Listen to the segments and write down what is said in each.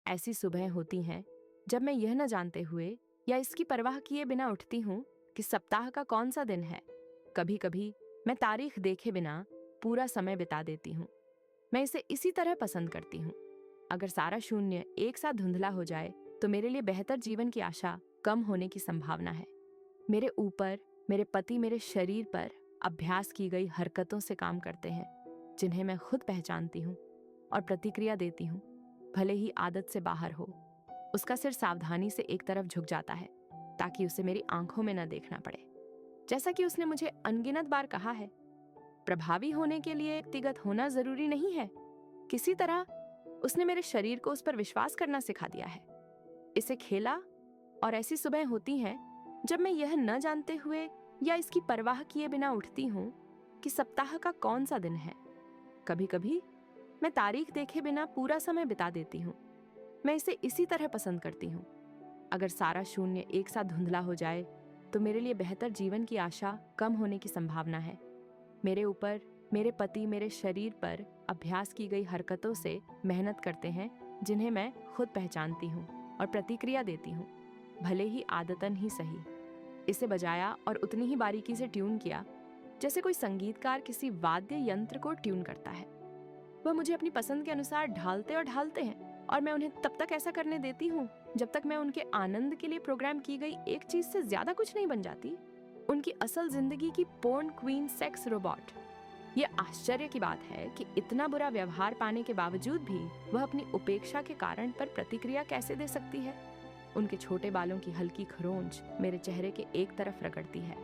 ऐसी सुबह होती हैं जब मैं यह न जानते हुए या इसकी परवाह किए बिना उठती हूँ कि सप्ताह का कौन सा दिन है। कभी कभी मैं तारीख देखे बिना पूरा समय बिता देती हूँ। मैं इसे इसी तरह पसंद करती हूँ। अगर सारा शून्य एक साथ धुंधला हो जाए तो मेरे लिए बेहतर जीवन की आशा कम होने की संभावना है। मेरे ऊपर, मेरे पति मेरे शरीर पर अभ्यास की गई हरकतों से काम करते हैं, जिन्हें मैं खुद पहचानती हूँ और प्रतिक्रिया देती हूँ, भले ही आदत से बाहर हो। उसका सिर सावधानी से एक तरफ झुक जाता है ताकि उसे मेरी आंखों में न देखना पड़े। जैसा कि उसने मुझे अनगिनत बार कहा है, प्रभावी होने के लिए व्यक्तिगत होना जरूरी नहीं है। किसी तरह उसने मेरे शरीर को उस पर विश्वास करना सिखा दिया है। इसे खेला और ऐसी सुबह होती हैं जब मैं यह न जानते हुए या इसकी परवाह किए बिना उठती हूँ कि सप्ताह का कौन सा दिन है। कभी कभी मैं तारीख देखे बिना पूरा समय बिता देती हूँ। मैं इसे इसी तरह पसंद करती हूँ। अगर सारा शून्य एक साथ धुंधला हो जाए तो मेरे लिए बेहतर जीवन की आशा कम होने की संभावना है। मेरे ऊपर, मेरे पति मेरे शरीर पर अभ्यास की गई हरकतों से मेहनत करते हैं, जिन्हें मैं खुद पहचानती हूँ और प्रतिक्रिया देती हूँ, भले ही आदतन ही सही। इसे बजाया और उतनी ही बारीकी से ट्यून किया जैसे कोई संगीतकार किसी वाद्य यंत्र को ट्यून करता है। वह मुझे अपनी पसंद के अनुसार ढालते और ढालते हैं और मैं उन्हें तब तक ऐसा करने देती हूँ जब तक मैं उनके आनंद के लिए प्रोग्राम की गई एक चीज से ज्यादा कुछ नहीं बन जाती, उनकी असल जिंदगी की पोर्न क्वीन सेक्स रोबोट। ये आश्चर्य की बात है कि इतना बुरा व्यवहार पाने के बावजूद भी वह अपनी उपेक्षा के कारण पर प्रतिक्रिया कैसे दे सकती है। उनके छोटे बालों की हल्की खरोंच मेरे चेहरे के एक तरफ रगड़ती है।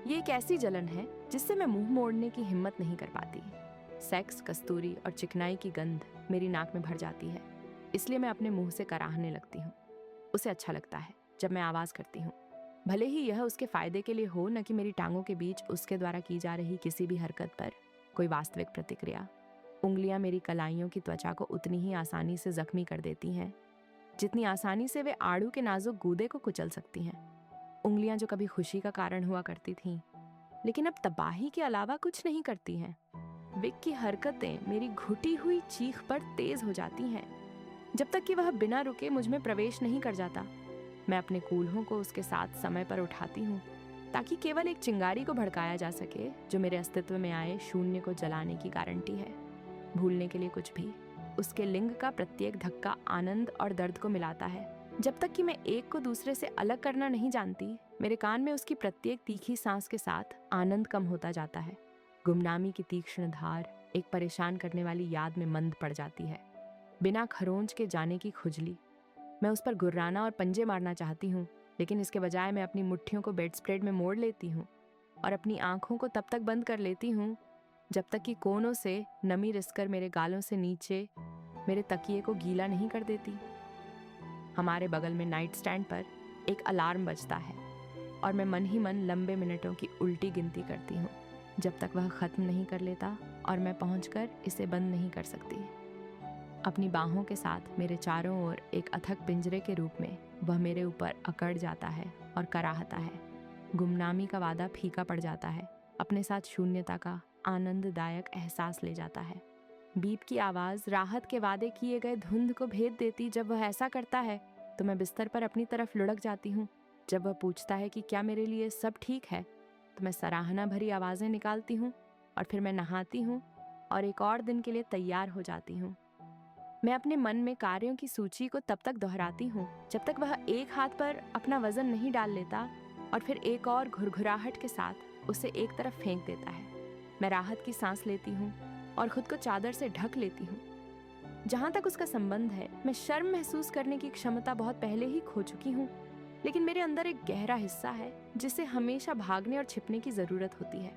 ये एक ऐसी जलन है जिससे मैं मुंह मोड़ने की हिम्मत नहीं कर पाती। सेक्स, कस्तूरी और चिकनाई की गंध मेरी नाक में भर जाती है, इसलिए मैं अपने मुंह से कराहने लगती हूँ। उसे अच्छा लगता है जब मैं आवाज करती हूँ, भले ही यह उसके फायदे के लिए हो, न कि मेरी टांगों के बीच उसके द्वारा की जा रही किसी भी हरकत पर कोई वास्तविक प्रतिक्रिया। उंगलियां मेरी कलाइयों की त्वचा को उतनी ही आसानी से जख्मी कर देती हैं जितनी आसानी से वे आड़ू के नाजुक गूदे को कुचल सकती हैं। उंगलियां जो कभी खुशी का कारण हुआ करती थीं, लेकिन अब तबाही के अलावा कुछ नहीं करती हैं। विक की हरकतें मेरी घुटी हुई चीख पर तेज हो जाती हैं जब तक कि वह बिना रुके मुझ में प्रवेश नहीं कर जाता। मैं अपने कूल्हों को उसके साथ समय पर उठाती हूँ ताकि केवल एक चिंगारी को भड़काया जा सके जो मेरे अस्तित्व में आए शून्य को जलाने की गारंटी है। भूलने के लिए कुछ भी। उसके लिंग का प्रत्येक धक्का आनंद और दर्द को मिलाता है। जब तक कि मैं एक को दूसरे से अलग करना नहीं जानती, मेरे कान में उसकी प्रत्येक तीखी सांस के साथ आनंद कम होता जाता है। गुमनामी की तीक्ष्ण धार एक परेशान करने वाली याद में मंद पड़ जाती है। बिना खरोंच के जाने की खुजली। मैं उस पर गुर्राना और पंजे मारना चाहती हूँ, लेकिन इसके बजाय मैं अपनी मुट्ठियों को बेड स्प्रेड में मोड़ लेती हूँ और अपनी आंखों को तब तक बंद कर लेती हूँ जब तक कि कोनों से नमी रिसकर मेरे गालों से नीचे मेरे तकिए को गीला नहीं कर देती। हमारे बगल में नाइट स्टैंड पर एक अलार्म बजता है और मैं मन ही मन लंबे मिनटों की उल्टी गिनती करती हूँ जब तक वह खत्म नहीं कर लेता और मैं पहुंचकर इसे बंद नहीं कर सकती। अपनी बाहों के साथ मेरे चारों ओर एक अथक पिंजरे के रूप में वह मेरे ऊपर अकड़ जाता है और कराहता है। गुमनामी का वादा फीका पड़ जाता है, अपने साथ शून्यता का आनंददायक एहसास ले जाता है। बीप की आवाज राहत के वादे किए गए धुंध को भेद देती। जब वह ऐसा करता है तो मैं बिस्तर पर अपनी तरफ लुढ़क जाती हूँ। जब वह पूछता है कि क्या मेरे लिए सब ठीक है, तो मैं सराहना भरी आवाजें निकालती हूँ और फिर मैं नहाती हूँ और एक और दिन के लिए तैयार हो जाती हूँ। मैं अपने मन में कार्यों की सूची को तब तक दोहराती हूँ जब तक वह एक हाथ पर अपना वजन नहीं डाल लेता और फिर एक और घुरघुराहट के साथ उसे एक तरफ फेंक देता है। मैं राहत की सांस लेती हूँ और खुद को चादर से ढक लेती हूँ। जहाँ तक उसका संबंध है, मैं शर्म महसूस करने की क्षमता बहुत पहले ही खो चुकी हूँ, लेकिन मेरे अंदर एक गहरा हिस्सा है जिसे हमेशा भागने और छिपने की जरूरत होती है।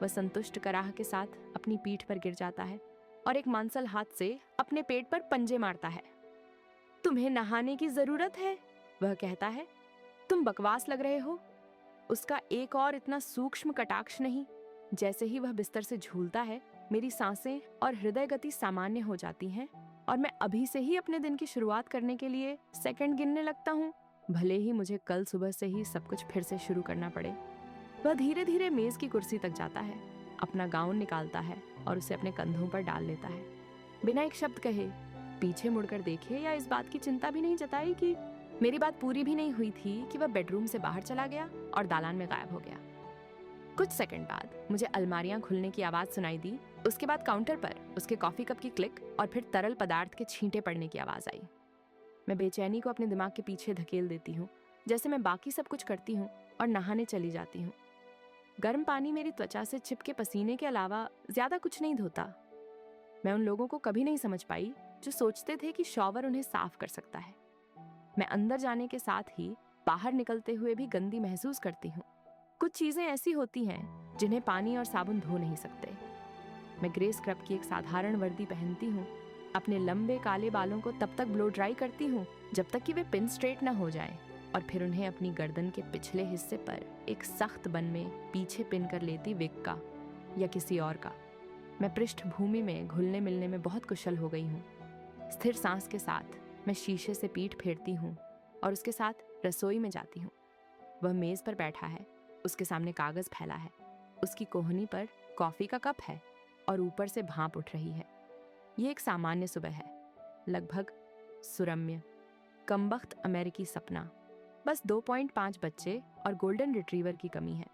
वह संतुष्ट कराह के साथ अपनी पीठ पर गिर जाता है और एक मांसल हाथ से अपने पेट पर पंजे मारता है। तुम्हें नहाने की जरूरत है, वह कहता है। तुम बकवास लग रहे हो। उसका एक और इतना सूक्ष्म कटाक्ष नहीं। जैसे ही वह बिस्तर से झूलता है, मेरी सांसें और हृदय गति सामान्य हो जाती हैं और मैं अभी से ही अपने दिन की शुरुआत करने के लिए सेकंड गिनने लगता हूँ, भले ही मुझे कल सुबह से ही सब कुछ फिर से शुरू करना पड़े। वह धीरे धीरे मेज की कुर्सी तक जाता है, अपना गाउन निकालता है और उसे अपने कंधों पर डाल लेता है। बिना एक शब्द कहे पीछे मुड़कर देखे या इस बात की चिंता भी नहीं जताई कि मेरी बात पूरी भी नहीं हुई थी कि वह बेडरूम से बाहर चला गया और दालान में गायब हो गया। कुछ सेकंड बाद मुझे अलमारियां खुलने की आवाज सुनाई दी। उसके बाद काउंटर पर उसके कॉफी कप की क्लिक और फिर तरल पदार्थ के छींटे पड़ने की आवाज आई। मैं बेचैनी को अपने दिमाग के पीछे धकेल देती हूँ, जैसे मैं बाकी सब कुछ करती हूँ, और नहाने चली जाती हूँ। गर्म पानी मेरी त्वचा से चिपके पसीने के अलावा ज्यादा कुछ नहीं धोता। मैं उन लोगों को कभी नहीं समझ पाई जो सोचते थे कि शॉवर उन्हें साफ कर सकता है। मैं अंदर जाने के साथ ही बाहर निकलते हुए भी गंदी महसूस करती हूँ। कुछ चीजें ऐसी होती हैं जिन्हें पानी और साबुन धो नहीं सकते। मैं ग्रे स्क्रब की एक साधारण वर्दी पहनती हूँ। अपने लंबे काले बालों को तब तक ब्लो ड्राई करती हूँ जब तक कि वे पिन स्ट्रेट न हो जाएं, और फिर उन्हें अपनी गर्दन के पिछले हिस्से पर एक सख्त बन में पीछे पिन कर लेती विग का या किसी और का। मैं पृष्ठभूमि में घुलने मिलने में बहुत कुशल हो गई हूँ। स्थिर सांस के साथ मैं शीशे से पीठ फेरती हूँ और उसके साथ रसोई में जाती हूँ। वह मेज पर बैठा है, उसके सामने कागज फैला है, उसकी कोहनी पर कॉफी का कप है और ऊपर से भाप उठ रही है। ये एक सामान्य सुबह है, लगभग सुरम्य, कमबख्त अमेरिकी सपना। बस 2.5 बच्चे और गोल्डन रिट्रीवर की कमी है।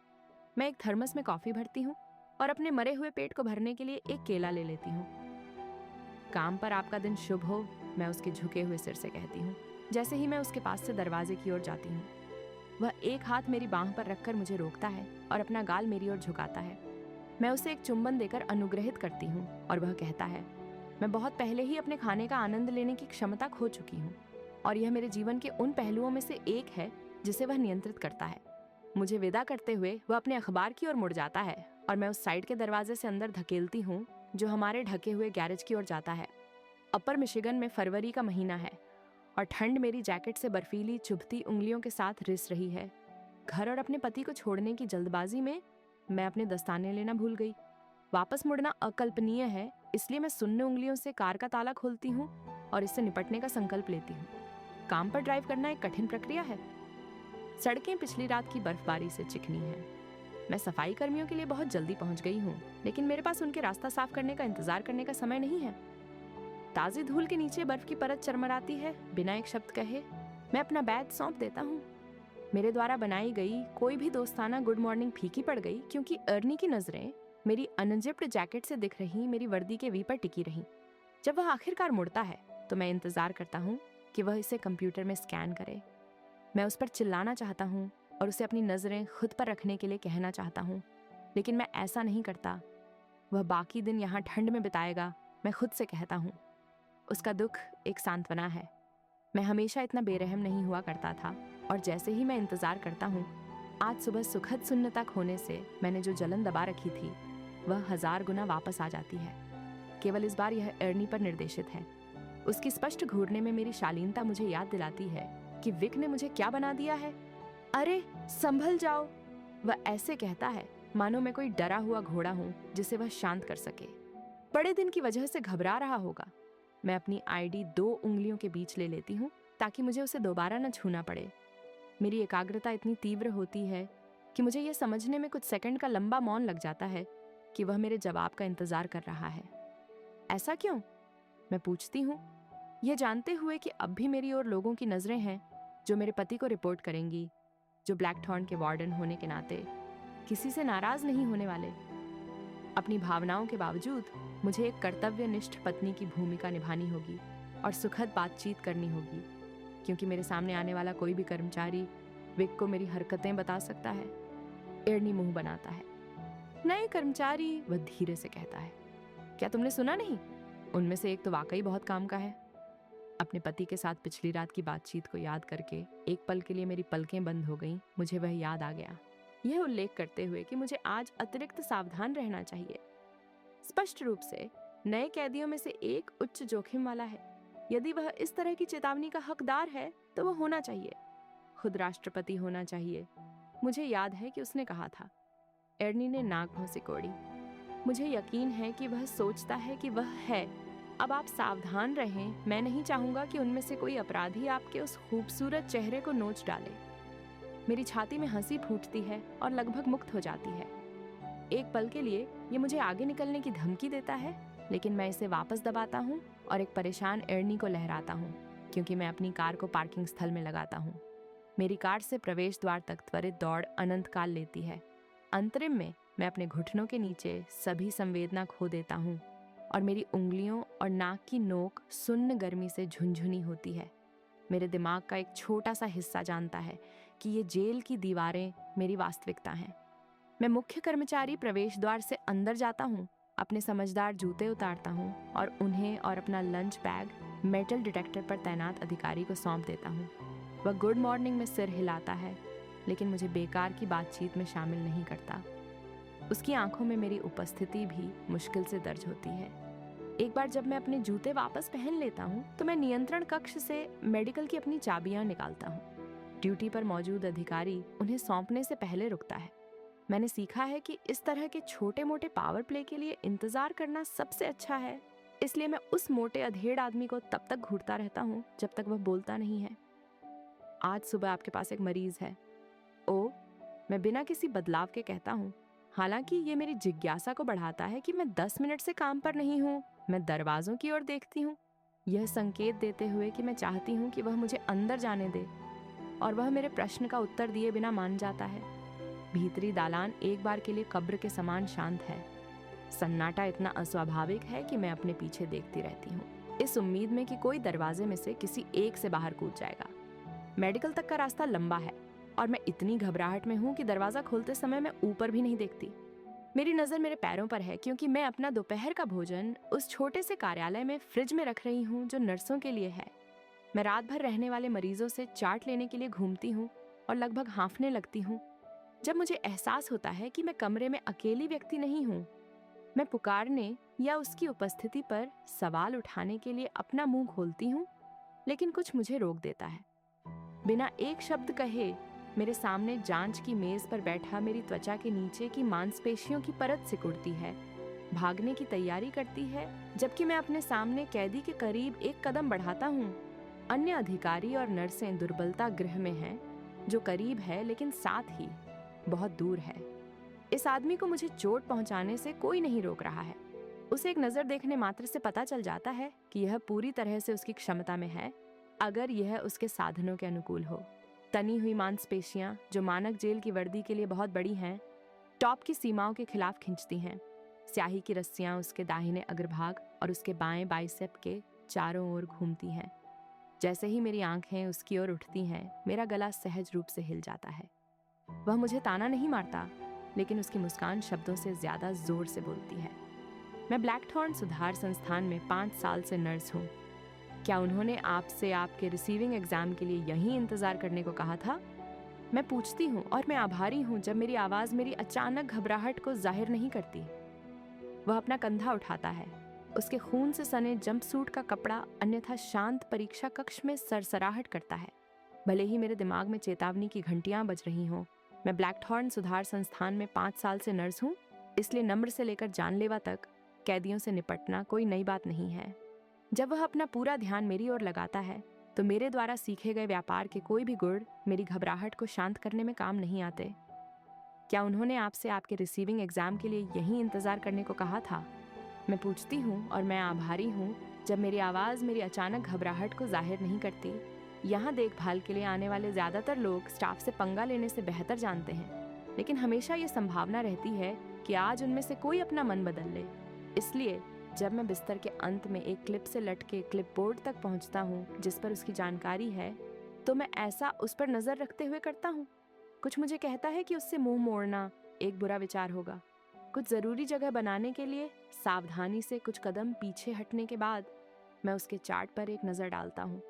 मैं एक थर्मस में कॉफी भरती हूँ और अपने मरे हुए पेट को भरने के लिए एक केला ले लेती हूँ। काम पर आपका दिन शुभ हो, मैं उसके झुके हुए सिर से कहती हूँ जैसे ही मैं उसके पास से दरवाजे की ओर जाती हूँ। वह एक हाथ मेरी बांह पर रखकर मुझे रोकता है और अपना गाल मेरी ओर झुकाता है। मैं उसे एक चुंबन देकर अनुग्रहित करती हूँ और वह कहता है, मैं बहुत पहले ही अपने खाने का आनंद लेने की क्षमता खो चुकी हूँ और यह मेरे जीवन के उन पहलुओं में से एक है जिसे वह नियंत्रित करता है। मुझे विदा करते हुए वह अपने अखबार की ओर मुड़ जाता है और मैं उस साइड के दरवाजे से अंदर धकेलती हूँ जो हमारे ढके हुए गैरेज की ओर जाता है। अपर मिशिगन में फरवरी का महीना है और ठंड मेरी जैकेट से बर्फीली चुभती उंगलियों के साथ रिस रही है। घर और अपने पति को छोड़ने की जल्दबाजी में मैं अपने दस्ताने लेना भूल गई। वापस मुड़ना अकल्पनीय है, इसलिए मैं सुन्ने उंगलियों से कार का ताला खोलती हूँ और इससे निपटने का संकल्प लेती हूँ। काम पर ड्राइव करना एक कठिन प्रक्रिया है। सड़कें पिछली रात की बर्फबारी से चिकनी हैं। मैं सफाई कर्मियों के लिए बहुत जल्दी पहुंच गई हूँ, लेकिन मेरे पास उनके रास्ता साफ करने का इंतजार करने का समय नहीं है। ताजी धूल के नीचे बर्फ की परत चरमराती है। बिना एक शब्द कहे मैं अपना बैग सौंप देता हूँ। मेरे द्वारा बनाई गई कोई भी दोस्ताना गुड मॉर्निंग फीकी पड़ गई क्योंकि अर्नी की नजरें मेरी अनजिप्ड जैकेट से दिख रही मेरी वर्दी के वी पर टिकी रही। जब वह आखिरकार मुड़ता है तो मैं इंतजार करता हूँ कि वह इसे कंप्यूटर में स्कैन करे। मैं उस पर चिल्लाना चाहता हूँ और उसे अपनी नजरें खुद पर रखने के लिए कहना चाहता हूँ, लेकिन मैं ऐसा नहीं करता। वह बाकी दिन यहाँ ठंड में बिताएगा, मैं खुद से कहता हूँ। उसका दुख एक सांत्वना है। मैं हमेशा इतना बेरहम नहीं हुआ करता था और जैसे ही मैं इंतजार करता हूँ, आज सुबह सुखद सुन्नता खोने से मैंने जो जलन दबा रखी थी वह 1000 गुना वापस आ जाती है। केवल इस बार यह अर्नी पर निर्देशित है। उसकी स्पष्ट घूरने में मेरी शालीनता मुझे याद दिलाती है कि विक ने मुझे क्या बना दिया है। अरे संभल जाओ, वह ऐसे कहता है मानो मैं कोई डरा हुआ घोड़ा हूँ जिसे वह शांत कर सके। बड़े दिन की वजह से घबरा रहा होगा। मैं अपनी आईडी 2 उंगलियों के बीच ले लेती हूँ ताकि मुझे उसे दोबारा न छूना पड़े। मेरी एकाग्रता इतनी तीव्र होती है कि मुझे यह समझने में कुछ सेकंड का लंबा मौन लग जाता है कि वह मेरे जवाब का इंतजार कर रहा है। ऐसा क्यों? मैं पूछती हूँ, यह जानते हुए कि अब भी मेरी ओर लोगों की नजरें हैं जो मेरे पति को रिपोर्ट करेंगी, जो ब्लैकथॉर्न के वार्डन होने के नाते किसी से नाराज नहीं होने वाले। अपनी भावनाओं के बावजूद मुझे एक कर्तव्यनिष्ठ पत्नी की भूमिका निभानी होगी और सुखद बातचीत करनी होगी, क्योंकि मेरे सामने आने वाला कोई भी कर्मचारी विक को मेरी हरकतें बता सकता है। एर्नी मुंह बनाता है। नए कर्मचारी, वह धीरे से कहता है, क्या तुमने सुना नहीं? उनमें से एक तो वाकई बहुत काम का है। अपने पति के साथ पिछली रात की बातचीत को याद करके एक पल के लिए मेरी पलकें बंद हो गईं। मुझे वह याद आ गया, यह उल्लेख करते हुए कि मुझे आज अतिरिक्त सावधान रहना चाहिए। स्पष्ट रूप से नए कैदियों में से एक उच्च जोखिम वाला है। यदि वह इस तरह की चेतावनी का हकदार है तो वह होना चाहिए, खुद राष्ट्रपति होना चाहिए। मुझे याद है कि उसने कहा था। एर्नी ने नाक भौं सिकोड़ी। मुझे यकीन है कि वह सोचता है कि वह है। अब आप सावधान रहें, मैं नहीं चाहूंगा कि उनमें से कोई अपराधी आपके उस खूबसूरत चेहरे को नोच डाले। मेरी छाती में हंसी फूटती है और लगभग मुक्त हो जाती है। एक पल के लिए ये मुझे आगे निकलने की धमकी देता है, लेकिन मैं इसे वापस दबाता हूँ और एक परेशान एर्नी को लहराता हूँ, क्योंकि मैं अपनी कार को पार्किंग स्थल में लगाता हूँ। मेरी कार से प्रवेश द्वार तक त्वरित दौड़ अनंत काल लेती है। अंतरिम में मैं अपने घुटनों के नीचे सभी संवेदना खो देता हूँ और मेरी उंगलियों और नाक की नोक सुन्न गर्मी से झुनझुनी होती है। मेरे दिमाग का एक छोटा सा हिस्सा जानता है कि ये जेल की दीवारें मेरी वास्तविकता हैं। मैं मुख्य कर्मचारी प्रवेश द्वार से अंदर जाता हूँ, अपने समझदार जूते उतारता हूँ और उन्हें और अपना लंच बैग मेटल डिटेक्टर पर तैनात अधिकारी को सौंप देता हूँ। वह गुड मॉर्निंग में सिर हिलाता है, लेकिन मुझे बेकार की बातचीत में शामिल नहीं करता। उसकी आंखों में मेरी उपस्थिति भी मुश्किल से दर्ज होती है। एक बार जब मैं अपने जूते वापस पहन लेता हूँ तो मैं नियंत्रण कक्ष से मेडिकल की अपनी चाबियां निकालता हूँ। ड्यूटी पर मौजूद अधिकारी उन्हें सौंपने से पहले रुकता है। मैंने सीखा है कि इस तरह के छोटे मोटे पावर प्ले के लिए इंतजार करना सबसे अच्छा है, इसलिए मैं उस मोटे अधेड़ आदमी को तब तक घूरता रहता हूँ जब तक वह बोलता नहीं है। आज सुबह आपके पास एक मरीज है। ओ, मैं बिना किसी बदलाव के कहता हूँ, हालांकि ये मेरी जिज्ञासा को बढ़ाता है कि मैं 10 मिनट से काम पर नहीं हूँ। मैं दरवाजों की ओर देखती हूँ, यह संकेत देते हुए कि मैं चाहती हूँ कि वह मुझे अंदर जाने दे, और वह मेरे प्रश्न का उत्तर दिए बिना मान जाता है। भीतरी दालान एक बार के लिए कब्र के समान शांत है। सन्नाटा इतना अस्वाभाविक है कि मैं अपने पीछे देखती रहती हूँ, इस उम्मीद में कि कोई दरवाजे में से किसी एक से बाहर कूद जाएगा। मेडिकल तक का रास्ता लंबा है और मैं इतनी घबराहट में हूँ कि दरवाजा खोलते समय मैं ऊपर भी नहीं देखती। मेरी नज़र मेरे पैरों पर है, क्योंकि मैं अपना दोपहर का भोजन उस छोटे से कार्यालय में फ्रिज में रख रही हूँ जो नर्सों के लिए है। मैं रात भर रहने वाले मरीजों से चार्ट लेने के लिए घूमती हूँ और लगभग हाँफने लगती हूँ जब मुझे एहसास होता है कि मैं कमरे में अकेली व्यक्ति नहीं हूँ। मैं पुकारने या उसकी उपस्थिति पर सवाल उठाने के लिए अपना मुंह खोलती हूँ, लेकिन कुछ मुझे रोक देता है। बिना एक शब्द कहे मेरे सामने जांच की मेज पर बैठा मेरी त्वचा के नीचे की मांसपेशियों की परत सिकुड़ती है, भागने की तैयारी करती है, जबकि मैं अपने सामने कैदी के करीब एक कदम बढ़ाता हूँ। अन्य अधिकारी और नर्सें दुर्बलता गृह में हैं, जो करीब है लेकिन साथ ही बहुत दूर है। इस आदमी को मुझे चोट पहुंचाने से कोई नहीं रोक रहा है। उसे एक नजर देखने मात्र से पता चल जाता है कि यह पूरी तरह से उसकी क्षमता में है, अगर यह उसके साधनों के अनुकूल हो। तनी हुई मांसपेशियां, जो मानक जेल की वर्दी के लिए बहुत बड़ी हैं, टॉप की सीमाओं के खिलाफ खिंचती हैं। स्याही की रस्सियां उसके दाहिने अग्रभाग और उसके बाएं बाइसेप के चारों ओर घूमती हैं। जैसे ही मेरी आंखें उसकी ओर उठती हैं, मेरा गला सहज रूप से हिल जाता है। वह मुझे ताना नहीं मारता, लेकिन उसकी मुस्कान शब्दों से ज्यादा जोर से बोलती है। मैं ब्लैकथॉर्न सुधार संस्थान में 5 साल से नर्स हूँ। क्या उन्होंने आपसे आपके रिसीविंग एग्जाम के लिए यहीं इंतजार करने को कहा था? मैं पूछती हूँ, और मैं आभारी हूँ जब मेरी आवाज मेरी अचानक घबराहट को जाहिर नहीं करती। वह अपना कंधा उठाता है। उसके खून से सने जंपसूट का कपड़ा अन्यथा शांत परीक्षा कक्ष में सरसराहट करता है। भले ही मेरे दिमाग में चेतावनी की घंटियां बज रही हों, मैं ब्लैकथॉर्न सुधार संस्थान में 5 साल से नर्स हूँ, इसलिए नम्र से लेकर जानलेवा तक कैदियों से निपटना कोई नई बात नहीं है। जब वह अपना पूरा ध्यान मेरी ओर लगाता है, तो मेरे द्वारा सीखे गए व्यापार के कोई भी गुण मेरी घबराहट को शांत करने में काम नहीं आते। क्या उन्होंने आपसे आपके रिसीविंग एग्जाम के लिए यहीं इंतजार करने को कहा था? मैं पूछती हूँ, और मैं आभारी हूँ जब मेरी आवाज़ मेरी अचानक घबराहट को जाहिर नहीं करती। यहाँ देखभाल के लिए आने वाले ज़्यादातर लोग स्टाफ से पंगा लेने से बेहतर जानते हैं, लेकिन हमेशा ये संभावना रहती है कि आज उनमें से कोई अपना मन बदल ले। इसलिए जब मैं बिस्तर के अंत में एक क्लिप से लटके क्लिपबोर्ड तक पहुँचता हूँ जिस पर उसकी जानकारी है, तो मैं ऐसा उस पर नज़र रखते हुए करता हूँ। कुछ मुझे कहता है कि उससे मुंह मोड़ना एक बुरा विचार होगा। कुछ ज़रूरी जगह बनाने के लिए सावधानी से कुछ कदम पीछे हटने के बाद मैं उसके चार्ट पर एक नज़र डालता हूँ।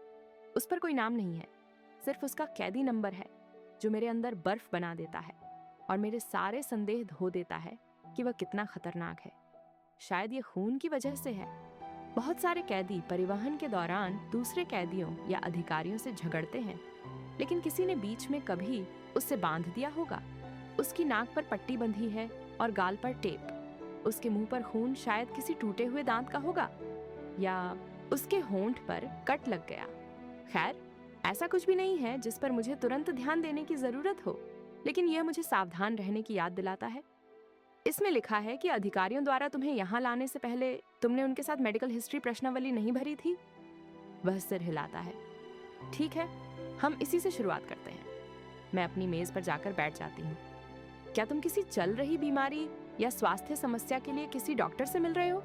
उस पर कोई नाम नहीं है, सिर्फ उसका कैदी नंबर है, जो मेरे अंदर बर्फ बना देता है और मेरे सारे संदेह धो देता है कि वह कितना खतरनाक है। शायद ये खून की वजह से है। बहुत सारे कैदी परिवहन के दौरान दूसरे कैदियों या अधिकारियों से झगड़ते हैं, लेकिन किसी ने बीच में कभी उससे बांध दिया होगा। उसकी नाक पर पट्टी बंधी है और गाल पर टेप। उसके मुंह पर खून शायद किसी टूटे हुए दांत का होगा, या उसके होंठ पर कट लग गया। खैर, ऐसा कुछ भी नहीं है जिस पर मुझे तुरंत ध्यान देने की जरूरत हो, लेकिन यह मुझे सावधान रहने की याद दिलाता है। इसमें लिखा है कि अधिकारियों द्वारा तुम्हें यहाँ लाने से पहले तुमने उनके साथ मेडिकल हिस्ट्री प्रश्नावली नहीं भरी थी। वह सिर हिलाता है। ठीक है, हम इसी से शुरुआत करते हैं। मैं अपनी मेज पर जाकर बैठ जाती हूँ। क्या तुम किसी चल रही बीमारी या स्वास्थ्य समस्या के लिए किसी डॉक्टर से मिल रहे हो?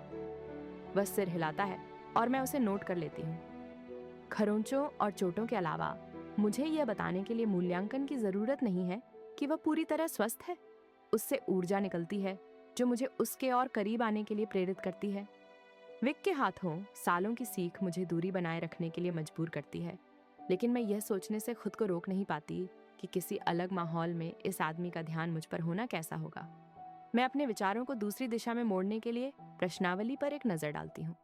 वह सिर हिलाता है और मैं उसे नोट कर लेती हूँ। खरोंचों और चोटों के अलावा मुझे यह बताने के लिए मूल्यांकन की जरूरत नहीं है कि वह पूरी तरह स्वस्थ है। उससे ऊर्जा निकलती है जो मुझे उसके और करीब आने के लिए प्रेरित करती है। विक के हाथों सालों की सीख मुझे दूरी बनाए रखने के लिए मजबूर करती है, लेकिन मैं यह सोचने से खुद को रोक नहीं पाती कि किसी अलग माहौल में इस आदमी का ध्यान मुझ पर होना कैसा होगा। मैं अपने विचारों को दूसरी दिशा में मोड़ने के लिए प्रश्नावली पर एक नजर डालती हूँ।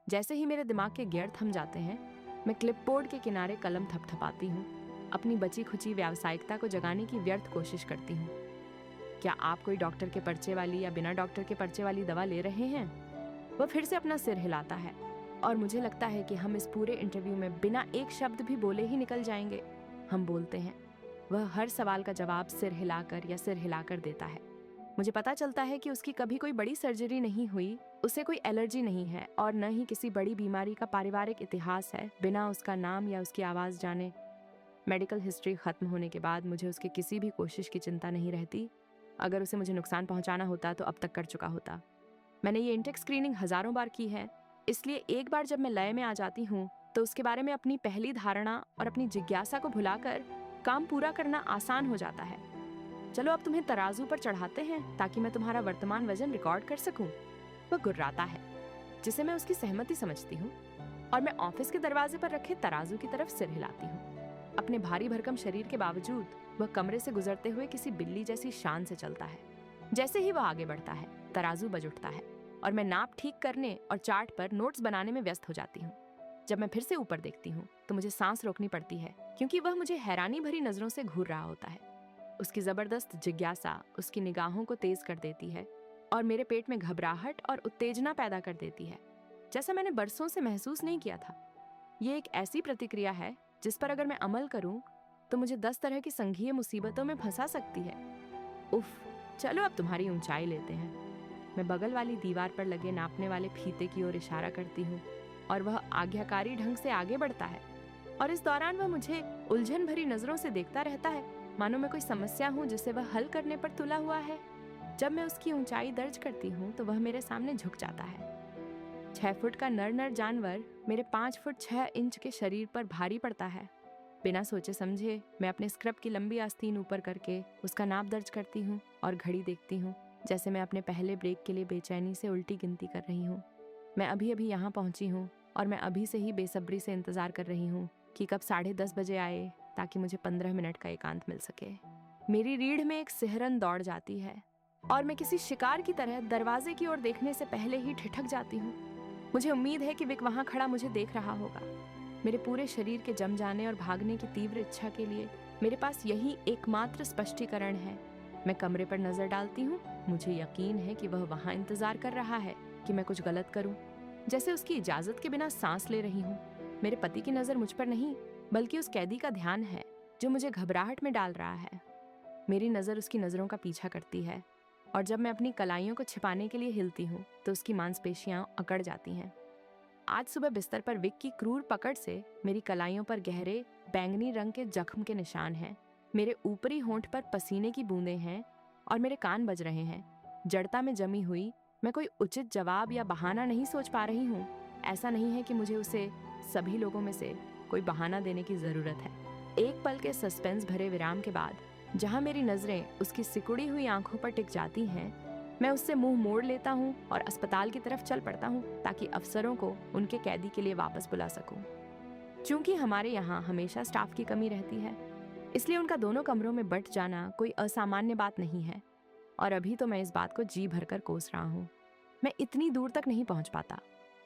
जैसे ही मेरे दिमाग के गियर थम जाते हैं, मैं क्लिपबोर्ड के किनारे कलम थपथपाती हूँ। अपनी बची खुची व्यावसायिकता को जगाने की व्यर्थ कोशिश करती हूँ। क्या आप कोई डॉक्टर के पर्चे वाली या बिना डॉक्टर के पर्चे वाली दवा ले रहे हैं? वह फिर से अपना सिर हिलाता है और मुझे लगता है कि हम इस पूरे इंटरव्यू में बिना एक शब्द भी बोले ही निकल जाएंगे। हम बोलते हैं। वह हर सवाल का जवाब सिर हिलाकर या सिर हिलाकर देता है। मुझे पता चलता है कि उसकी कभी कोई बड़ी सर्जरी नहीं हुई, उसे कोई एलर्जी नहीं है और न ही किसी बड़ी बीमारी का पारिवारिक इतिहास है बिना उसका नाम या उसकी आवाज़ जाने। मेडिकल हिस्ट्री खत्म होने के बाद मुझे उसकी किसी भी कोशिश की चिंता नहीं रहती। अगर उसे मुझे नुकसान पहुंचाना होता तो अब तक कर चुका होता। मैंने ये इंटेक स्क्रीनिंग हजारों बार की है, इसलिए एक बार जब मैं लय में आ जाती हूँ तो उसके बारे में अपनी पहली धारणा और अपनी जिज्ञासा को भुलाकर काम पूरा करना आसान हो जाता है। चलो अब तुम्हें तराजू पर चढ़ाते हैं ताकि मैं तुम्हारा वर्तमान वजन रिकॉर्ड कर सकूं। वह गुर्राता है, जिसे मैं उसकी सहमति समझती हूँ, और मैं ऑफिस के दरवाजे पर रखे तराजू की तरफ सिर हिलाती हूँ। अपने भारी भरकम शरीर के बावजूद वह कमरे से गुजरते हुए किसी बिल्ली जैसी शान से चलता है। जैसे ही वह आगे बढ़ता है, तराजू बज उठता है और मैं नाप ठीक करने और चार्ट पर नोट्स बनाने में व्यस्त हो जाती हूँ। जब मैं फिर से ऊपर देखती हूँ तो मुझे सांस रोकनी पड़ती है, क्योंकि वह मुझे हैरानी भरी नजरों से घूर रहा होता है। उसकी जबरदस्त जिज्ञासा उसकी निगाहों को तेज कर देती है और मेरे पेट में घबराहट और उत्तेजना पैदा कर देती है, जैसा मैंने बरसों से महसूस नहीं किया था। ये एक ऐसी प्रतिक्रिया है जिस पर अगर मैं अमल करूं तो मुझे 10 तरह की संघीय मुसीबतों में फंसा सकती है। उफ, चलो अब तुम्हारी ऊंचाई लेते हैं। मैं बगल वाली दीवार पर लगे नापने वाले फीते की ओर इशारा करती हूँ और वह आज्ञाकारी ढंग से आगे बढ़ता है, और इस दौरान वह मुझे उलझन भरी नजरों से देखता रहता है, मानो मैं कोई समस्या हूँ जिसे वह हल करने पर तुला हुआ है। जब मैं उसकी ऊंचाई दर्ज करती हूँ तो वह मेरे सामने झुक जाता है। 6 फुट का नर जानवर मेरे 5 फुट 6 इंच के शरीर पर भारी पड़ता है। बिना सोचे समझे मैं अपने स्क्रब की लंबी आस्तीन ऊपर करके उसका नाप दर्ज करती हूँ और घड़ी देखती हूँ, जैसे मैं अपने पहले ब्रेक के लिए बेचैनी से उल्टी गिनती कर रही हूँ। मैं अभी अभी यहाँ पहुँची हूँ और मैं अभी से ही बेसब्री से इंतजार कर रही हूँ कि कब 10:30 बजे आए, ताकि मुझे 15 मिनट का एकांत मिल सके। मेरी रीढ़ में एक सिहरन दौड़ जाती है और मैं किसी शिकार की तरह दरवाजे की ओर देखने से पहले ही ठिठक जाती हूँ। मुझे उम्मीद है कि विक वहाँ खड़ा मुझे देख रहा होगा। मेरे पूरे शरीर के जम जाने और भागने की तीव्र इच्छा के लिए मेरे पास यही एकमात्र स्पष्टीकरण है। मैं कमरे पर नजर डालती हूँ। मुझे यकीन है कि वह वहाँ इंतजार कर रहा है कि मैं कुछ गलत करूँ, जैसे उसकी इजाजत के बिना सांस ले रही हूँ। मेरे पति की नजर मुझ पर नहीं, बल्कि उस कैदी का ध्यान है जो मुझे घबराहट में डाल रहा है। मेरी नजर उसकी नजरों का पीछा करती है, और जब मैं अपनी कलाइयों को छिपाने के लिए हिलती हूँ तो उसकी मांसपेशियां अकड़ जाती हैं। आज सुबह बिस्तर पर विक की क्रूर पकड़ से मेरी कलाइयों पर गहरे बैंगनी रंग के जख्म के निशान हैं। मेरे ऊपरी होंठ पर पसीने की बूंदें हैं और मेरे कान बज रहे हैं। जड़ता में जमी हुई मैं कोई उचित जवाब या बहाना नहीं सोच पा रही हूँ। ऐसा नहीं है कि मुझे उसे सभी लोगों में से कोई बहाना देने की जरूरत है। एक पल के सस्पेंस भरे विराम के बाद, जहाँ मेरी नजरें उसकी सिकुड़ी हुई आंखों पर टिक जाती हैं, मैं उससे मुंह मोड़ लेता हूँ और अस्पताल की तरफ चल पड़ता हूँ, ताकि अफसरों को उनके कैदी के लिए वापस बुला सकूं। चूंकि हमारे यहाँ हमेशा स्टाफ की कमी रहती है, इसलिए उनका दोनों कमरों में बंट जाना कोई असामान्य बात नहीं है, और अभी तो मैं इस बात को जी भरकर कोस रहा हूँ। मैं इतनी दूर तक नहीं पहुँच पाता।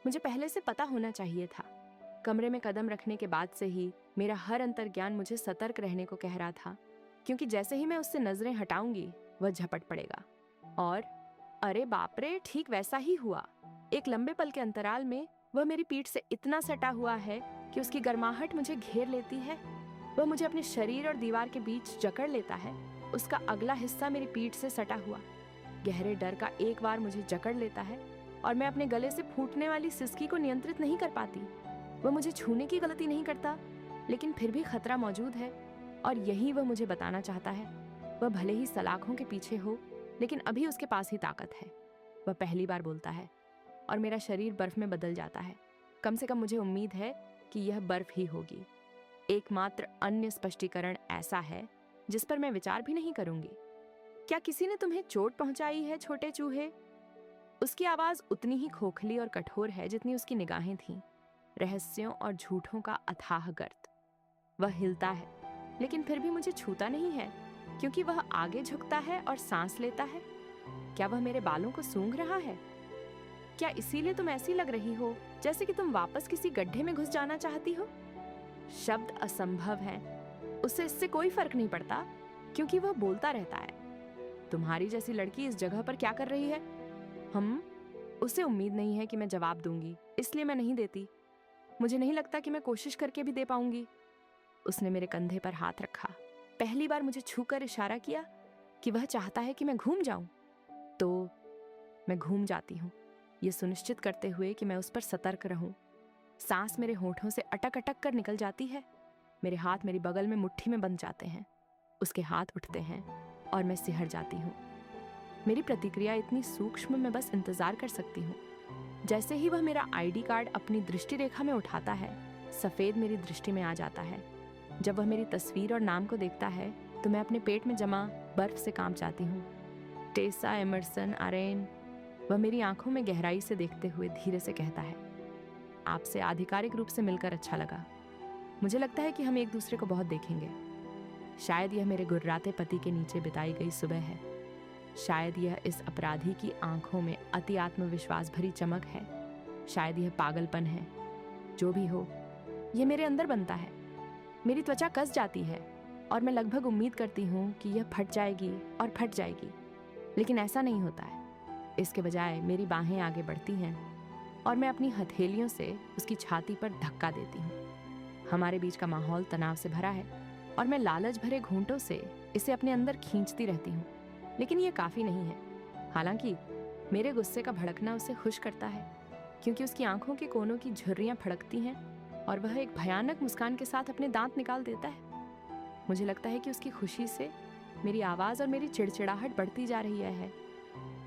मुझे पहले से पता होना चाहिए था। कमरे में कदम रखने के बाद से ही मेरा हर अंतर्ज्ञान मुझे सतर्क रहने को कह रहा था, क्योंकि जैसे ही मैं उससे नजरें हटाऊंगी वह झपट पड़ेगा। और अरे बाप रे, ठीक वैसा ही हुआ। एक लंबे पल के अंतराल में वह मेरी पीठ से इतना सटा हुआ है कि उसकी गर्माहट मुझे घेर लेती है। वह मुझे अपने शरीर और दीवार के बीच जकड़ लेता है, उसका अगला हिस्सा मेरी पीठ से सटा हुआ। गहरे डर का एक बार मुझे जकड़ लेता है और मैं अपने गले से फूटने वाली सिसकी को नियंत्रित नहीं कर पाती। वह मुझे छूने की गलती नहीं करता, लेकिन फिर भी खतरा मौजूद है और यही वह मुझे बताना चाहता है। वह भले ही सलाखों के पीछे हो, लेकिन अभी उसके पास ही ताकत है। वह पहली बार बोलता है और मेरा शरीर बर्फ में बदल जाता है। कम से कम मुझे उम्मीद है कि यह बर्फ ही होगी। एकमात्र अन्य स्पष्टीकरण ऐसा है जिस पर मैं विचार भी नहीं करूंगी। क्या किसी ने तुम्हें चोट पहुंचाई है, छोटे चूहे? उसकी आवाज उतनी ही खोखली और कठोर है जितनी उसकी निगाहें थीं, रहस्यों और झूठों का अथाह गर्त। वह हिलता है, लेकिन फिर भी मुझे छूता नहीं है, क्योंकि वह आगे झुकता है और सांस लेता है। क्या वह मेरे बालों को सूंघ रहा है? क्या इसीलिए तुम ऐसी लग रही हो जैसे कि तुम वापस किसी गड्ढे में घुस जाना चाहती हो? शब्द असंभव हैं। उससे इससे कोई फर्क नहीं पड़ता, क्योंकि वह बोलता रहता है। तुम्हारी जैसी लड़की इस जगह पर क्या कर रही है? उसे उम्मीद नहीं है कि मैं जवाब दूंगी, इसलिए मैं नहीं देती। मुझे नहीं लगता कि मैं कोशिश करके भी दे पाऊंगी। उसने मेरे कंधे पर हाथ रखा, पहली बार मुझे छूकर इशारा किया कि वह चाहता है कि मैं घूम जाऊं। तो मैं घूम जाती हूँ, ये सुनिश्चित करते हुए कि मैं उस पर सतर्क रहूं। सांस मेरे होठों से अटक अटक कर निकल जाती है। मेरे हाथ मेरी बगल में मुट्ठी में बंध जाते हैं। उसके हाथ उठते हैं और मैं सिहर जाती हूँ। मेरी प्रतिक्रिया इतनी सूक्ष्म, मैं बस इंतजार कर सकती हूँ। जैसे ही वह मेरा आईडी कार्ड अपनी दृष्टि रेखा में उठाता है, सफेद मेरी दृष्टि में आ जाता है। जब वह मेरी तस्वीर और नाम को देखता है तो मैं अपने पेट में जमा बर्फ से कांप जाती हूँ। टेसा एमरसन आरेन। वह मेरी आंखों में गहराई से देखते हुए धीरे से कहता है, आपसे आधिकारिक रूप से मिलकर अच्छा लगा। मुझे लगता है कि हम एक दूसरे को बहुत देखेंगे। शायद यह मेरे गुर्राते पति के नीचे बिताई गई सुबह है। शायद यह इस अपराधी की आंखों में अति आत्मविश्वास भरी चमक है। शायद यह पागलपन है। जो भी हो, यह मेरे अंदर बनता है। मेरी त्वचा कस जाती है और मैं लगभग उम्मीद करती हूँ कि यह फट जाएगी और फट जाएगी, लेकिन ऐसा नहीं होता है। इसके बजाय मेरी बाहें आगे बढ़ती हैं और मैं अपनी हथेलियों से उसकी छाती पर धक्का देती हूँ। हमारे बीच का माहौल तनाव से भरा है और मैं लालच भरे घूंटों से इसे अपने अंदर खींचती रहती हूँ, लेकिन ये काफी नहीं है। हालांकि मेरे गुस्से का भड़कना उसे खुश करता है, क्योंकि उसकी आंखों के कोनों की झुर्रियां फड़कती हैं और वह एक भयानक मुस्कान के साथ अपने दांत निकाल देता है। मुझे लगता है कि उसकी खुशी से मेरी आवाज और मेरी चिड़चिड़ाहट बढ़ती जा रही है।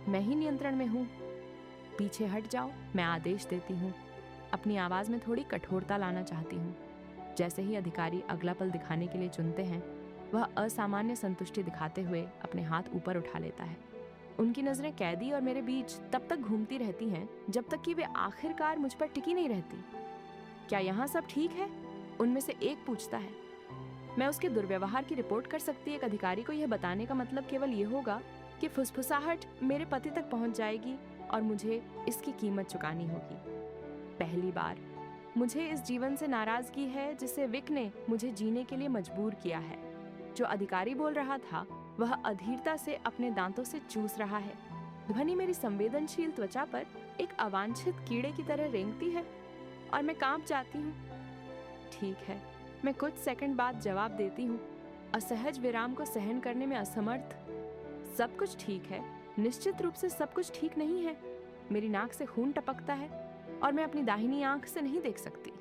मैं ही नियंत्रण में हूँ। पीछे हट जाओ, मैं आदेश देती हूँ। अपनी आवाज में थोड़ी कठोरता लाना चाहती हूँ। जैसे ही अधिकारी अगला पल दिखाने के लिए चुनते हैं, वह असामान्य संतुष्टि दिखाते हुए अपने हाथ ऊपर उठा लेता है। उनकी नजरें कैदी और मेरे बीच तब तक घूमती रहती हैं जब तक कि वे आखिरकार मुझ पर टिकी नहीं रहती। क्या यहाँ सब ठीक है? उनमें से एक पूछता है। मैं उसके दुर्व्यवहार की रिपोर्ट कर सकती एक अधिकारी को यह बताने का मतलब केवल ये होगा कि फुसफुसाहट मेरे पति तक पहुंच जाएगी और मुझे इसकी कीमत चुकानी होगी। पहली बार मुझे इस जीवन से नाराजगी है जिसे विक ने मुझे जीने के लिए मजबूर किया है। जो अधिकारी बोल रहा था वह अधीरता से अपने दांतों से चूस रहा है। ध्वनि मेरी संवेदनशील त्वचा पर एक अवांछित कीड़े की तरह रेंगती है और मैं कांप जाती हूँ। ठीक है, मैं कुछ सेकंड बाद जवाब देती हूँ, असहज विराम को सहन करने में असमर्थ। सब कुछ ठीक है। निश्चित रूप से सब कुछ ठीक नहीं है। मेरी नाक से खून टपकता है और मैं अपनी दाहिनी आंख से नहीं देख सकती।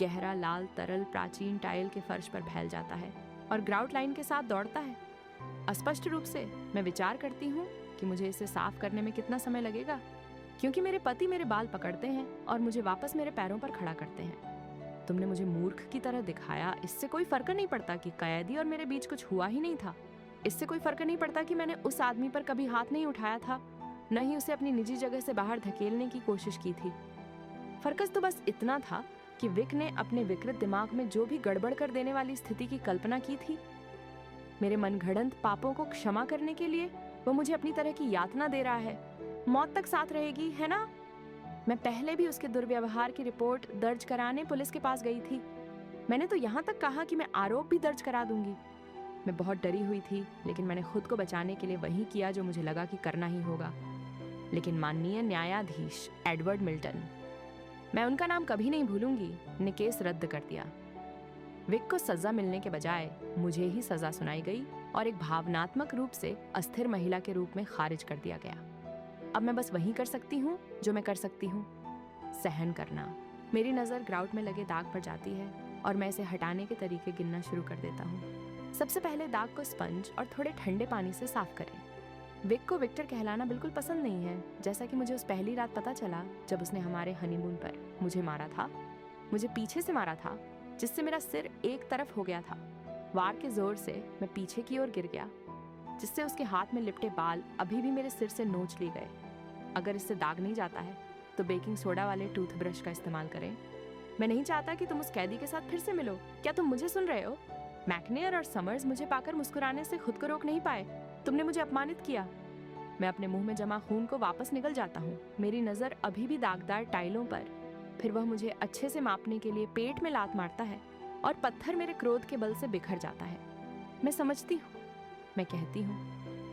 गहरा लाल तरल प्राचीन टाइल के फर्श पर फैल जाता है और ग्राउट लाइन के साथ दौड़ता है। अस्पष्ट रूप से मैं विचार करती हूँ कि मुझे इसे साफ करने में कितना समय लगेगा, क्योंकि मेरे पति मेरे बाल पकड़ते हैं और मुझे वापस मेरे पैरों पर खड़ा करते हैं। तुमने मुझे मूर्ख की तरह दिखाया। इससे कोई फर्क नहीं पड़ता कि कैदी और मेरे बीच कुछ हुआ ही नहीं था। इससे कोई फर्क नहीं पड़ता कि मैंने उस आदमी पर कभी हाथ नहीं उठाया था, न ही उसे अपनी निजी जगह से बाहर धकेलने की कोशिश की थी। फर्क तो बस इतना था कि विक ने अपने विकृत दिमाग में जो भी गड़बड़ कर देने वाली स्थिति की कल्पना की थी, मेरे मनगढ़ंत पापों को क्षमा करने के लिए वो मुझे अपनी तरह की यातना दे रहा है। मौत तक साथ रहेगी, है ना? मैं पहले भी उसके दुर्व्यवहार की रिपोर्ट दर्ज कराने पुलिस के पास गई थी। मैंने तो यहाँ तक कहा कि मैं आरोप भी दर्ज करा दूंगी। मैं बहुत डरी हुई थी, लेकिन मैंने खुद को बचाने के लिए वही किया जो मुझे लगा कि करना ही होगा। लेकिन माननीय न्यायाधीश एडवर्ड मिल्टन, मैं उनका नाम कभी नहीं भूलूंगी, ने केस रद्द कर दिया। विक को सजा मिलने के बजाय मुझे ही सजा सुनाई गई और एक भावनात्मक रूप से अस्थिर महिला के रूप में खारिज कर दिया गया। अब मैं बस वही कर सकती हूँ जो मैं कर सकती हूँ, सहन करना। मेरी नज़र ग्राउट में लगे दाग पर जाती है और मैं इसे हटाने के तरीके गिनना शुरू कर देता हूँ। सबसे पहले दाग को स्पंज और थोड़े ठंडे पानी से साफ करें। विक को विक्टर कहलाना बिल्कुल पसंद नहीं है, जैसा कि मुझे उस पहली रात पता चला जब उसने हमारे हनीमून पर मुझे मारा था। मुझे पीछे से मारा था, जिससे मेरा सिर एक तरफ हो गया था। वार के जोर से मैं पीछे की ओर गिर गया, जिससे उसके हाथ में लिपटे बाल अभी भी मेरे सिर से नोच लिए गए। अगर इससे दाग नहीं जाता है तो बेकिंग सोडा वाले टूथब्रश का इस्तेमाल करें। मैं नहीं चाहता कि तुम उस कैदी के साथ फिर से मिलो। क्या तुम मुझे सुन रहे हो? मैकनेयर और समर्स मुझे पाकर मुस्कुराने से खुद को रोक नहीं पाए। तुमने मुझे अपमानित किया। मैं अपने मुंह में जमा खून को वापस निकल जाता हूँ, मेरी नज़र अभी भी दागदार टाइलों पर। फिर वह मुझे अच्छे से मापने के लिए पेट में लात मारता है और पत्थर मेरे क्रोध के बल से बिखर जाता है। मैं समझती हूँ, मैं कहती हूँ,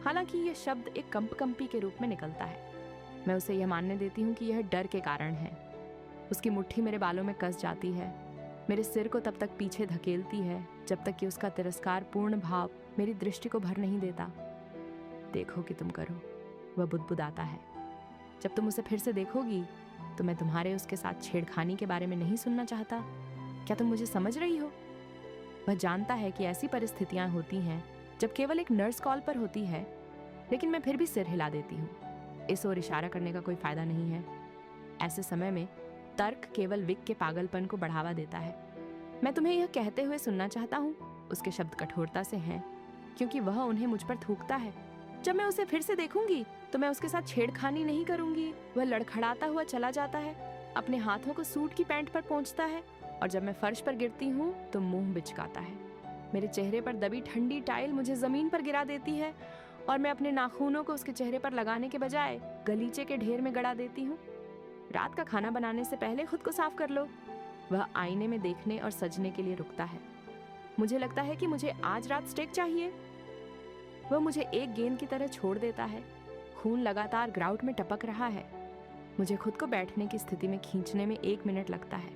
हालांकि यह शब्द एक कंपकंपी के रूप में निकलता है। मैं उसे यह मानने देती हूँ कि यह डर के कारण है। उसकी मुट्ठी मेरे बालों में कस जाती है, मेरे सिर को तब तक पीछे धकेलती है जब तक कि उसका तिरस्कार पूर्ण भाव मेरी दृष्टि को भर नहीं देता। देखो कि तुम करो, वह बुदबुदाता है। जब तुम उसे फिर से देखोगी तो मैं तुम्हारे उसके साथ छेड़खानी के बारे में नहीं सुनना चाहता। क्या तुम मुझे समझ रही हो? वह जानता है कि ऐसी परिस्थितियां होती हैं जब केवल एक नर्स कॉल पर होती है, लेकिन मैं फिर भी सिर हिला देती हूँ। इस ओर इशारा करने का कोई फायदा नहीं है। ऐसे समय में तर्क केवल विक के पागलपन को बढ़ावा देता है। मैं तुम्हें यह कहते हुए सुनना चाहता हूँ, उसके शब्द कठोरता से हैं, क्योंकि वह उन्हें मुझ पर थूकता है। जब मैं उसे फिर से देखूंगी तो मैं उसके साथ छेड़खानी नहीं करूंगी। वह लड़खड़ाता हुआ चला जाता है, अपने हाथों को सूट की पैंट पर पोंछता है और जब मैं फर्श पर गिरती हूँ तो मुंह बिचकाता है। मेरे चेहरे पर दबी ठंडी टाइल मुझे जमीन पर गिरा देती है और मैं अपने नाखूनों को उसके चेहरे पर लगाने के बजाय गलीचे के ढेर में गड़ा देती हूँ। रात का खाना बनाने से पहले खुद को साफ कर लो। वह आईने में देखने और सजने के लिए रुकता है। मुझे लगता है कि मुझे आज रात स्टेक चाहिए। वह मुझे एक गेंद की तरह छोड़ देता है। खून लगातार ग्राउट में टपक रहा है। मुझे खुद को बैठने की स्थिति में खींचने में 1 मिनट लगता है।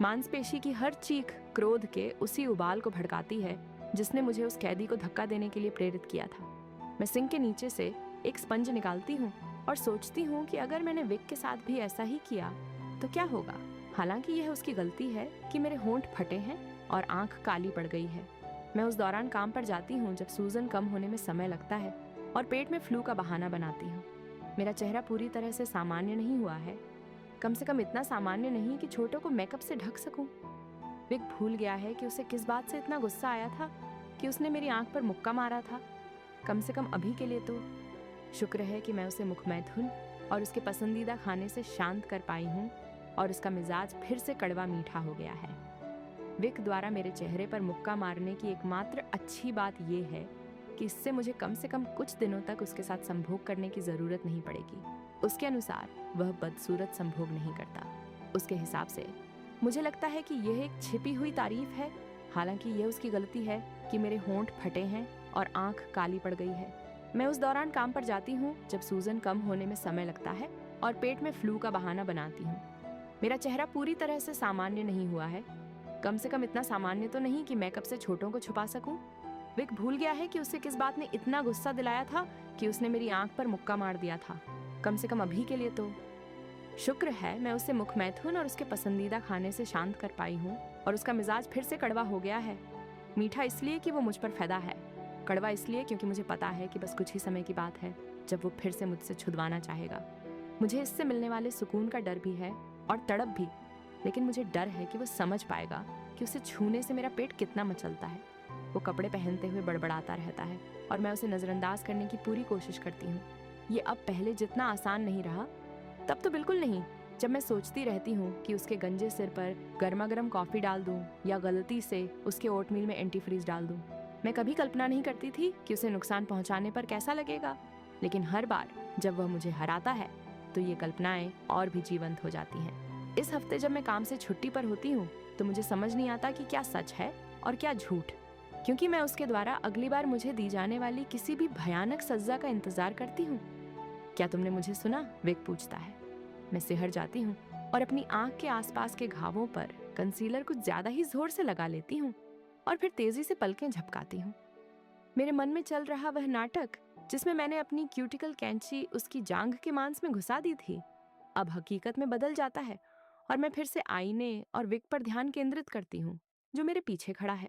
मांसपेशी की हर चीख क्रोध के उसी उबाल को भड़काती है जिसने मुझे उस कैदी को धक्का देने के लिए प्रेरित किया था। मैं सिंक के नीचे से एक स्पंज निकालती हूँ और सोचती हूँ कि अगर मैंने विक के साथ भी ऐसा ही किया तो क्या होगा। हालांकि यह उसकी गलती है कि मेरे होंठ फटे हैं और आंख काली पड़ गई है। मैं उस दौरान काम पर जाती हूँ जब सूजन कम होने में समय लगता है और पेट में फ्लू का बहाना बनाती हूँ। मेरा चेहरा पूरी तरह से सामान्य नहीं हुआ है, कम से कम इतना सामान्य नहीं कि छोटों को मेकअप से ढक सकूं। विक भूल गया है कि उसे किस बात से इतना गुस्सा आया था कि उसने मेरी आंख पर मुक्का मारा था। कम से कम अभी के लिए तो शुक्र है कि मैं उसे मुखमैथुन और उसके पसंदीदा खाने से शांत कर पाई हूँ और उसका मिजाज फिर से कड़वा मीठा हो गया है। विक द्वारा मेरे चेहरे पर मुक्का मारने की एकमात्र अच्छी बात यह है कि इससे मुझे कम से कम कुछ दिनों तक उसके साथ संभोग करने की जरूरत नहीं पड़ेगी। उसके अनुसार वह बदसूरत संभोग नहीं करता। उसके हिसाब से मुझे लगता है कि यह एक छिपी हुई तारीफ है। हालांकि यह उसकी गलती है कि मेरे होंठ फटे हैं और आंख काली पड़ गई है। मैं उस दौरान काम पर जाती हूँ जब सूजन कम होने में समय लगता है और पेट में फ्लू का बहाना बनाती हूँ। मेरा चेहरा पूरी तरह से सामान्य नहीं हुआ है, कम से कम इतना सामान्य तो नहीं कि मेकअप से छोटों को छुपा सकूं। विक भूल गया है कि उसे किस बात ने इतना गुस्सा दिलाया था कि उसने मेरी आंख पर मुक्का मार दिया था। कम से कम अभी के लिए तो शुक्र है मैं उसे मुखमैथुन और उसके पसंदीदा खाने से शांत कर पाई हूँ और उसका मिजाज फिर से कड़वा हो गया है। मीठा इसलिए कि वो मुझ पर फैदा है, कड़वा इसलिए क्योंकि मुझे पता है कि बस कुछ ही समय की बात है जब वो फिर से मुझसे छुड़वाना चाहेगा। मुझे इससे मिलने वाले सुकून का डर भी है और तड़प भी, लेकिन मुझे डर है कि वो समझ पाएगा कि उसे छूने से मेरा पेट कितना मचलता है। वो कपड़े पहनते हुए बड़बड़ाता रहता है और मैं उसे नज़रअंदाज करने की पूरी कोशिश करती हूँ। ये अब पहले जितना आसान नहीं रहा, तब तो बिल्कुल नहीं, जब मैं सोचती रहती हूँ कि उसके गंजे सिर पर गर्मा गर्म कॉफ़ी डाल दूँ या गलती से उसके ओटमील में एंटीफ्रीज डाल दूँ। मैं कभी कल्पना नहीं करती थी कि उसे नुकसान पहुँचाने पर कैसा लगेगा, लेकिन हर बार जब वह मुझे हराता है तो ये कल्पनाएं और भी जीवंत हो जाती हैं। इस हफ्ते जब मैं काम से छुट्टी पर होती हूँ तो मुझे समझ नहीं आता कि क्या सच है और क्या झूठ, क्योंकि मैं उसके द्वारा अगली बार मुझे दी जाने वाली किसी भी भयानक सजा का इंतजार करती हूँ। क्या तुमने मुझे सुना? विक पूछता है। मैं सिहर जाती हूँ और अपनी आंख के आसपास के घावों पर कंसीलर कुछ ज्यादा ही जोर से लगा लेती हूँ और फिर तेजी से पलकें झपकाती हूँ। मेरे मन में चल रहा वह नाटक जिसमें मैंने अपनी क्यूटिकल कैंची उसकी जांघ के मांस में घुसा दी थी, अब हकीकत में बदल जाता है और मैं फिर से आईने और विग पर ध्यान केंद्रित करती हूँ जो मेरे पीछे खड़ा है।